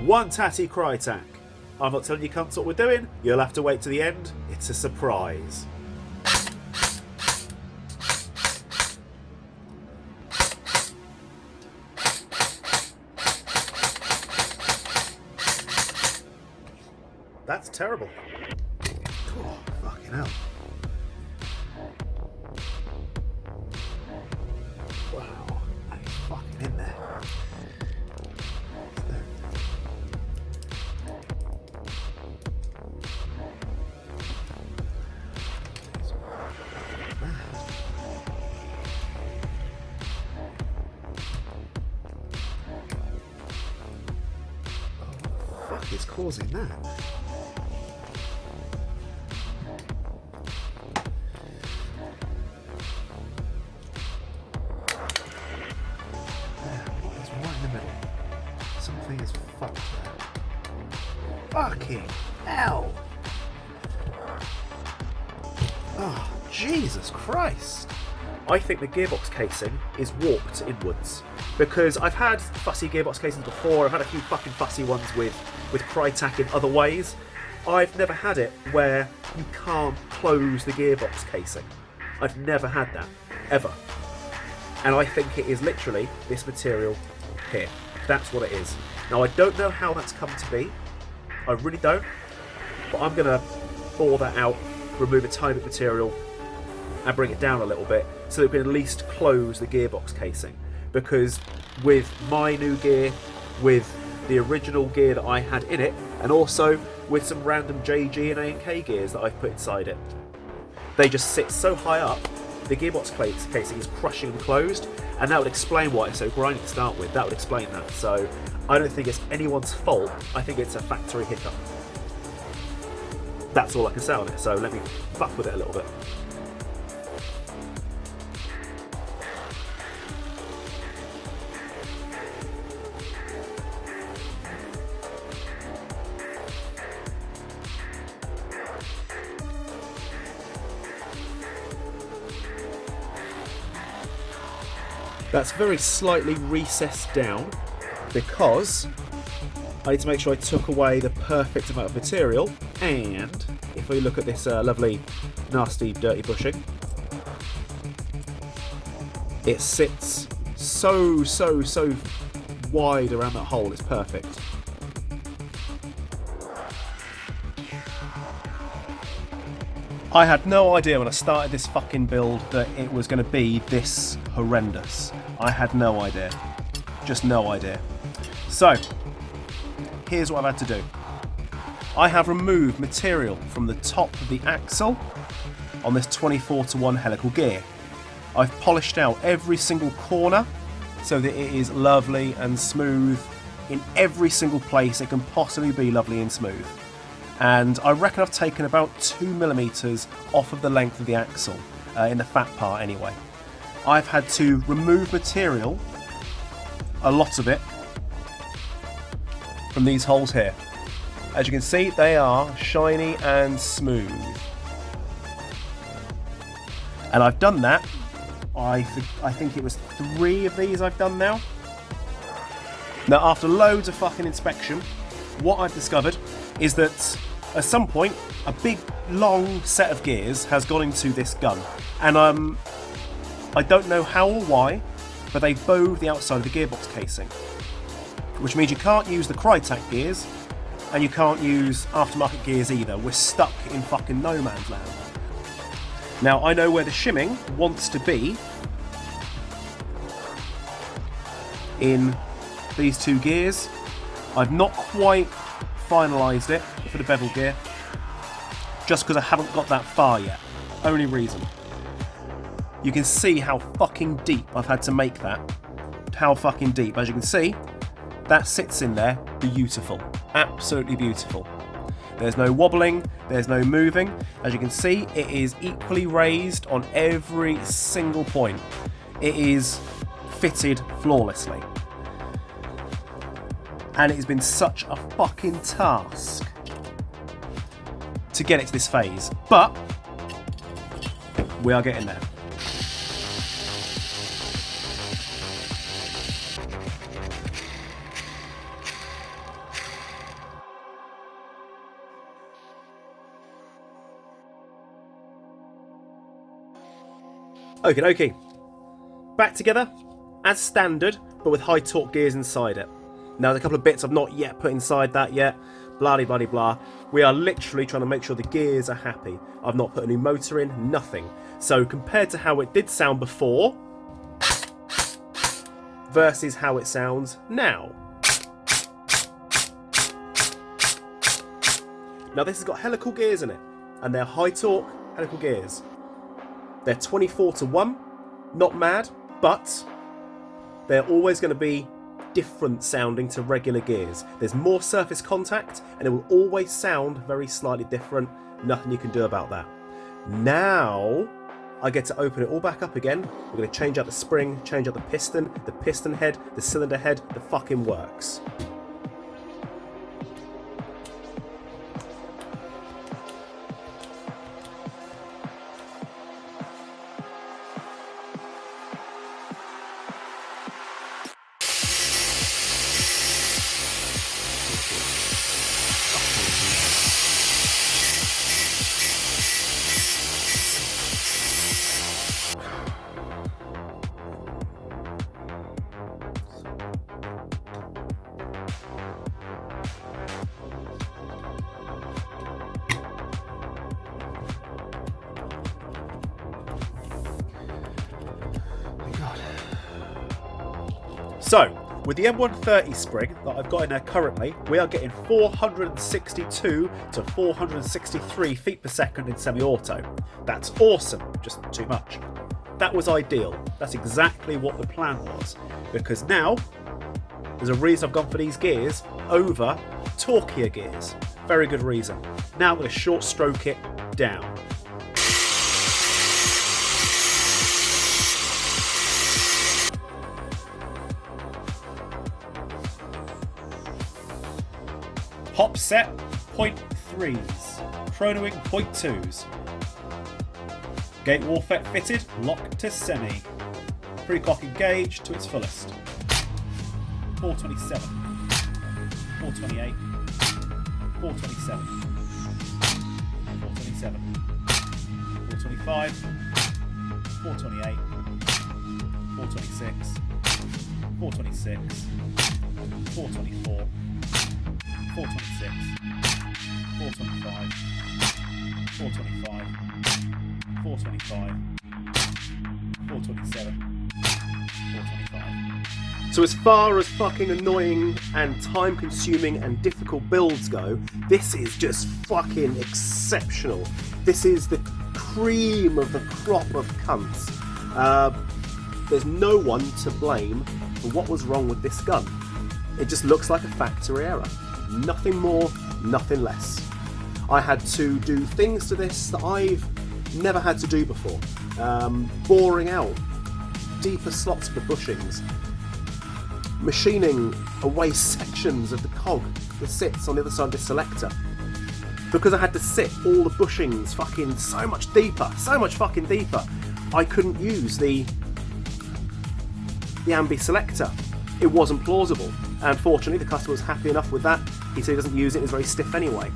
One tatty Krytac. I'm not telling you cunts what we're doing. You'll have to wait to the end. It's a surprise. That's terrible. Oh, fucking hell. Wow, that is fucking in there. What the fuck is causing that? Something is fucked there. Fucking hell! Oh, Jesus Christ! I think the gearbox casing is warped inwards. Because I've had fussy gearbox casings before, I've had a few fucking fussy ones with Krytac in other ways. I've never had it where you can't close the gearbox casing. I've never had that, ever. And I think it is literally this material here. That's what it is. Now I don't know how that's come to be. I really don't. But I'm going to bore that out, remove a tiny bit of material and bring it down a little bit so that we can at least close the gearbox casing. Because with my new gear, with the original gear that I had in it, and also with some random JG and A&K gears that I've put inside it, they just sit so high up, the gearbox casing is crushing them closed, and that would explain why it's so grinding to start with. That would explain that. So I don't think it's anyone's fault. I think it's a factory hiccup. That's all I can say on it, so let me fuck with it a little bit. That's very slightly recessed down because I need to make sure I took away the perfect amount of material. And if we look at this lovely, nasty, dirty bushing, it sits so wide around that hole. It's perfect. I had no idea when I started this fucking build that it was going to be this horrendous. I had no idea. Just no idea. So, here's what I've had to do. I have removed material from the top of the axle on this 24:1 helical gear. I've polished out every single corner so that it is lovely and smooth in every single place it can possibly be lovely and smooth. And I reckon I've taken about 2mm off of the length of the axle, in the fat part anyway. I've had to remove material, a lot of it, from these holes here. As you can see, they are shiny and smooth. And I've done that, I think it was 3 of these I've done now. Now after loads of fucking inspection, what I've discovered is that at some point a big long set of gears has gone into this gun, and I don't know how or why, but they bowed the outside of the gearbox casing, which means you can't use the Krytac gears and you can't use aftermarket gears either. We're stuck in fucking no man's land. Now I know where the shimming wants to be in these 2 gears. I've not quite finalised it for the bevel gear, just because I haven't got that far yet. Only reason. You can see how fucking deep I've had to make that. How fucking deep. As you can see, that sits in there beautiful. Absolutely beautiful. There's no wobbling, there's no moving. As you can see, it is equally raised on every single point. It is fitted flawlessly. And it has been such a fucking task to get it to this phase, but we are getting there. Okay. Back together, as standard, but with high torque gears inside it. Now, there's a couple of bits I've not yet put inside that yet. Blah. We are literally trying to make sure the gears are happy. I've not put a new motor in, nothing. So compared to how it did sound before, versus how it sounds now. Now this has got helical gears in it, and they're high torque helical gears. They're 24-1, not mad, but they're always going to be different sounding to regular gears. There's more surface contact, and it will always sound very slightly different. Nothing you can do about that. Now I get to open it all back up again. We're going to change out the spring, change out the piston head, the cylinder head, the fucking works. So, with the M130 spring that I've got in there currently, we are getting 462 to 463 feet per second in semi-auto. That's awesome, just too much. That was ideal. That's exactly what the plan was. Because now, there's a reason I've gone for these gears over torquier gears. Very good reason. Now I'm going to short stroke it down. Hop set 0.3s, chronoing 0.2s. Gate wall fet fitted, lock to semi. Pre-cock engaged to its fullest. 427, 428, 427, 427, 425, 428, 426, 426, 424. 426, 425, 425, 425, 427, 425. So as far as fucking annoying and time consuming and difficult builds go, this is just fucking exceptional. This is the cream of the crop of cunts. There's no one to blame for what was wrong with this gun. It just looks like a factory error. Nothing more, nothing less. I had to do things to this that I've never had to do before. Boring out deeper slots for the bushings. Machining away sections of the cog that sits on the other side of the selector. Because I had to sit all the bushings fucking so much fucking deeper, I couldn't use the ambi selector. It wasn't plausible. And fortunately, the customer was happy enough with that. He said he doesn't use it, it's very stiff anyway.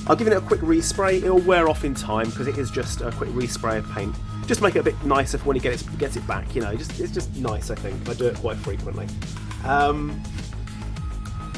I'll give it a quick respray. It'll wear off in time because it is just a quick respray of paint. Just make it a bit nicer for when he gets it back, you know. It's just nice, I think. I do it quite frequently.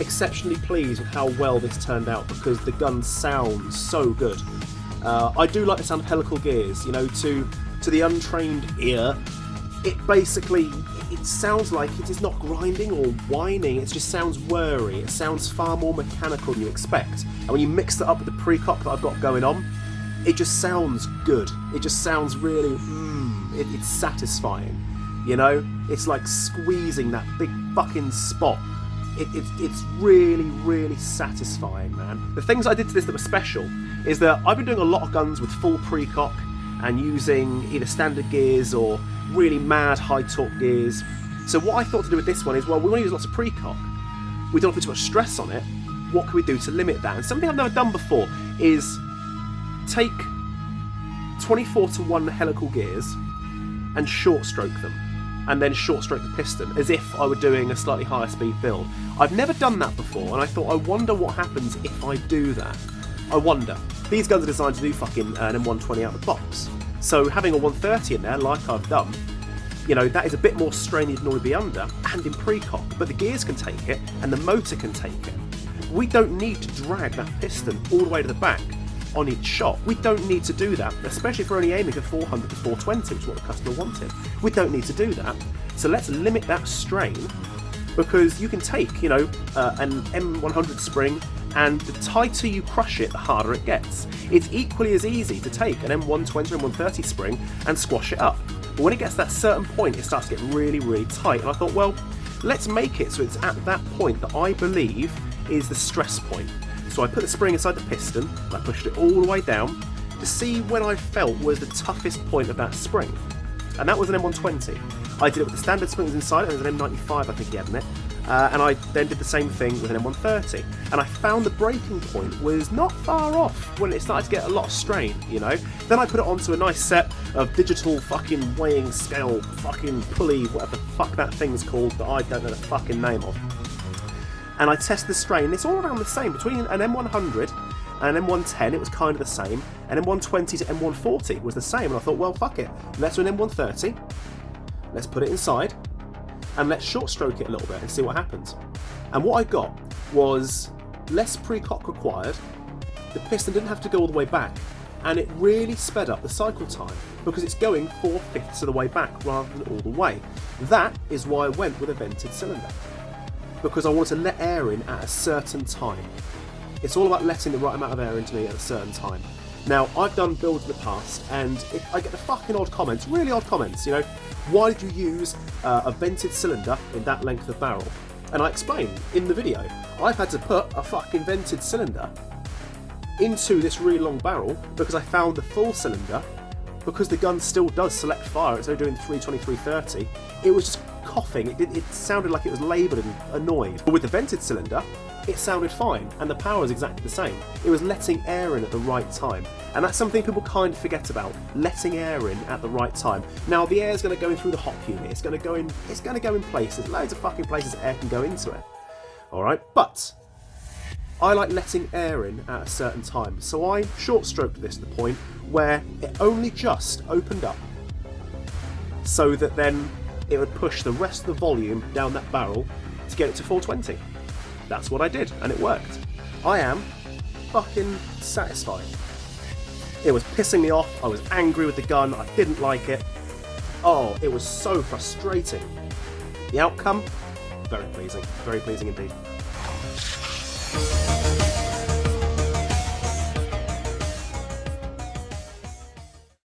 Exceptionally pleased with how well this turned out because the gun sounds so good. I do like the sound of helical gears, you know, to the untrained ear. It sounds like it is not grinding or whining, it just sounds whirry. It sounds far more mechanical than you expect. And when you mix that up with the pre-cock that I've got going on, it just sounds good. It just sounds really, it's satisfying. You know? It's like squeezing that big fucking spot. It's really, really satisfying, man. The things I did to this that were special is that I've been doing a lot of guns with full pre-cock and using either standard gears or really mad high torque gears. So what I thought to do with this one is, well, we want to use lots of pre-cock. We don't put too much stress on it. What can we do to limit that? And something I've never done before is take 24-1 helical gears and short stroke them, and then short stroke the piston as if I were doing a slightly higher speed build. I've never done that before, and I thought, I wonder what happens if I do that. I wonder. These guns are designed to do fucking an M120 out of the box. So having a 130 in there, like I've done, you know, that is a bit more strain you'd normally be under, and in pre-cock. But the gears can take it, and the motor can take it. We don't need to drag that piston all the way to the back on each shot. We don't need to do that, especially if we're only aiming for 400 to 420, which is what the customer wanted. We don't need to do that. So let's limit that strain, because you can take, you know, an M100 spring, and the tighter you crush it, the harder it gets. It's equally as easy to take an M120 or M130 spring and squash it up. But when it gets to that certain point, it starts to get really, really tight. And I thought, well, let's make it so it's at that point that I believe is the stress point. So I put the spring inside the piston, and I pushed it all the way down to see when I felt was the toughest point of that spring. And that was an M120. I did it with the standard springs inside it, and it was an M95 I think he had in it. And I then did the same thing with an M130. And I found the breaking point was not far off when it started to get a lot of strain, you know. Then I put it onto a nice set of digital fucking weighing scale, fucking pulley, whatever the fuck that thing's called that I don't know the fucking name of. And I tested the strain. It's all around the same. Between an M100 and an M110, it was kind of the same. And M120 to M140 was the same. And I thought, well, fuck it. Let's do an M130. Let's put it inside. And let's short stroke it a little bit and see what happens. And what I got was less pre-cock required. The piston didn't have to go all the way back. And it really sped up the cycle time because it's going 4/5 of the way back rather than all the way. That is why I went with a vented cylinder, because I wanted to let air in at a certain time. It's all about letting the right amount of air into me at a certain time. Now, I've done builds in the past, and I get the fucking odd comments, really odd comments, you know, why did you use a vented cylinder in that length of barrel? And I explained in the video, I've had to put a fucking vented cylinder into this really long barrel because I found the full cylinder, because the gun still does select fire, it's only doing 320, 330, it was just coughing, it sounded like it was laboured and annoyed. But with the vented cylinder, it sounded fine, and the power was exactly the same. It was letting air in at the right time, and that's something people kind of forget about, letting air in at the right time. Now the air is going to go in through the hop unit, it's going to go in places, loads of fucking places that air can go into it. Alright, but I like letting air in at a certain time, so I short stroked this to the point where it only just opened up, so that then it would push the rest of the volume down that barrel to get it to 420. That's what I did, and it worked. I am fucking satisfied. It was pissing me off, I was angry with the gun, I didn't like it. Oh, it was so frustrating. The outcome, very pleasing indeed.